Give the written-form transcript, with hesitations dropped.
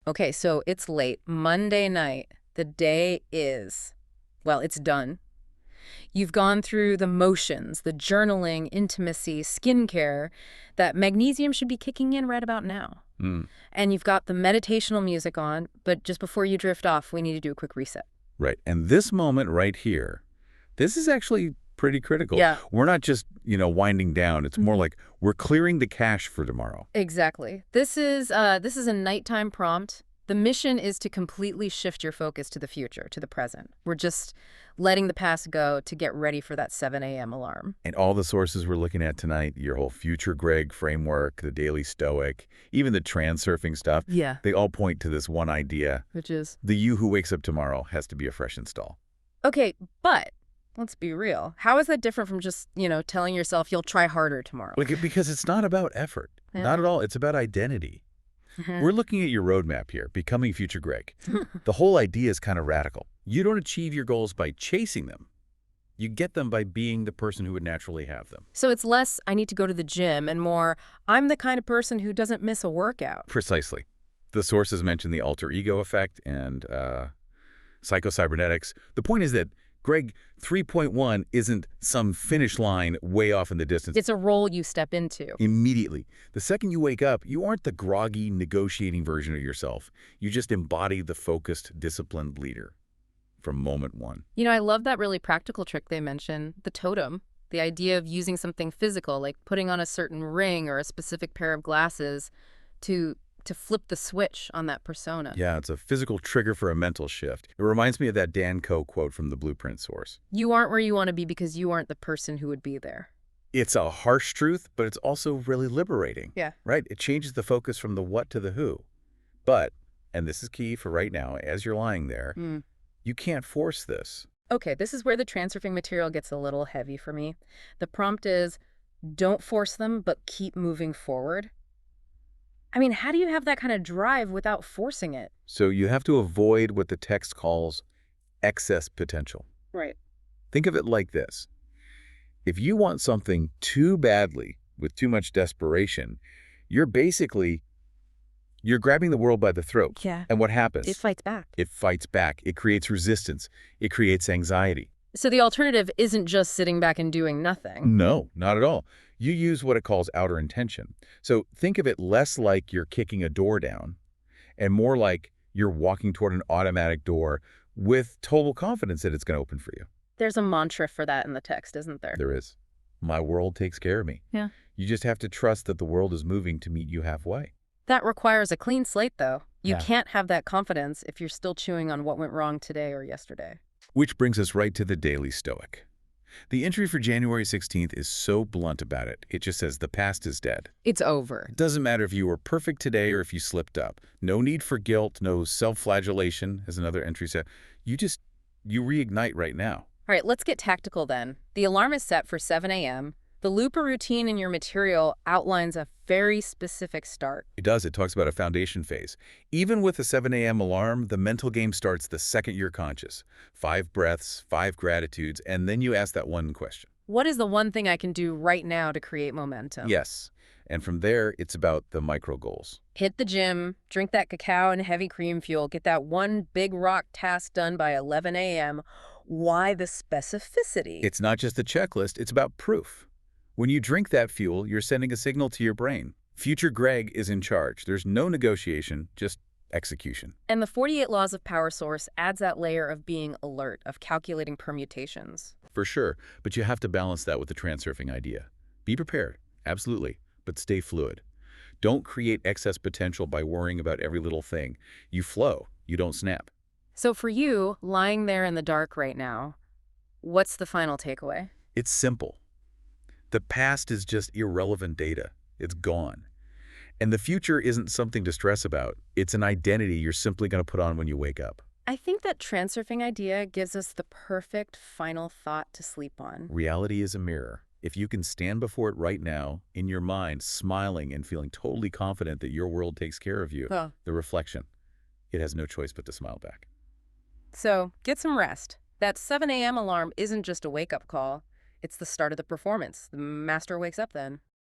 Okay, so it's late. Monday night. The day is, well, it's done. You've gone through the motions, the journaling, intimacy, skincare. That magnesium should be kicking in right about now. Mm, And you've got the meditational music on, but just before you drift off, we need to do a quick reset. right. And this moment right here, this is actually pretty critical. Yeah. We're not just, winding down. It's more like we're clearing the cache for tomorrow. Exactly. This is a nighttime prompt. The mission is to completely shift your focus to the future, to the present. We're just letting the past go to get ready for that 7 a.m. alarm. And all the sources we're looking at tonight, your whole Future Greg framework, the Daily Stoic, even the Transurfing stuff, Yeah. they all point to this one idea. Which is? The you who wakes up tomorrow has to be a fresh install. Okay, but let's be real. How is that different from just, telling yourself you'll try harder tomorrow? Because it's not about effort. Yeah. Not at all. It's about identity. We're looking at your roadmap here, becoming Future Greg. The whole idea is kind of radical. You don't achieve your goals by chasing them. You get them by being the person who would naturally have them. So it's less, I need to go to the gym, and more, I'm the kind of person who doesn't miss a workout. Precisely. The sources mention the alter ego effect and Psycho-Cybernetics. The point is that Greg 3.1 isn't some finish line way off in the distance. It's a role you step into. Immediately. The second you wake up, you aren't the groggy, negotiating version of yourself. You just embody the focused, disciplined leader from moment one. I love that really practical trick they mention, the totem. The idea of using something physical, like putting on a certain ring or a specific pair of glasses to flip the switch on that persona. Yeah, it's a physical trigger for a mental shift. It reminds me of that Dan Coe quote from the Blueprint source. You aren't where you want to be because you aren't the person who would be there. It's a harsh truth, but it's also really liberating. Yeah. Right? It changes the focus from the what to the who. But, and this is key for right now, as you're lying there, you can't force this. Okay, this is where the Transurfing material gets a little heavy for me. The prompt is, don't force them, but keep moving forward. I mean, how do you have that kind of drive without forcing it? So you have to avoid what the text calls excess potential. Right. Think of it like this. If you want something too badly with too much desperation, you're grabbing the world by the throat. Yeah. And what happens? It fights back. It fights back. It creates resistance. It creates anxiety. So the alternative isn't just sitting back and doing nothing. No, not at all. You use what it calls outer intention. So think of it less like you're kicking a door down and more like you're walking toward an automatic door with total confidence that it's going to open for you. There's a mantra for that in the text, isn't there? There is. My world takes care of me. Yeah. You just have to trust that the world is moving to meet you halfway. That requires a clean slate, though. You Yeah. can't have that confidence if you're still chewing on what went wrong today or yesterday. Which brings us right to the Daily Stoic. The entry for January 16th is so blunt about it. It just says the past is dead. It's over. It doesn't matter if you were perfect today or if you slipped up. No need for guilt, no self-flagellation, as another entry said. You reignite right now. All right, let's get tactical then. The alarm is set for 7 a.m. The looper routine in your material outlines a very specific start. It does. It talks about a foundation phase. Even with a 7 a.m. alarm, the mental game starts the second you're conscious. 5 breaths, 5 gratitudes, and then you ask that one question. What is the one thing I can do right now to create momentum? Yes. And from there, it's about the micro goals. Hit the gym, drink that cacao and heavy cream fuel, get that one big rock task done by 11 a.m. Why the specificity? It's not just a checklist, it's about proof. When you drink that fuel, you're sending a signal to your brain. Future Greg is in charge. There's no negotiation, just execution. And the 48 Laws of Power Source adds that layer of being alert, of calculating permutations. For sure, but you have to balance that with the Transurfing idea. Be prepared, absolutely, but stay fluid. Don't create excess potential by worrying about every little thing. You flow, you don't snap. So for you, lying there in the dark right now, what's the final takeaway? It's simple. The past is just irrelevant data. It's gone. And the future isn't something to stress about. It's an identity you're simply going to put on when you wake up. I think that Transurfing idea gives us the perfect final thought to sleep on. Reality is a mirror. If you can stand before it right now, in your mind, smiling and feeling totally confident that your world takes care of you, the reflection, it has no choice but to smile back. So get some rest. That 7 a.m. alarm isn't just a wake-up call. It's the start of the performance. The master wakes up then.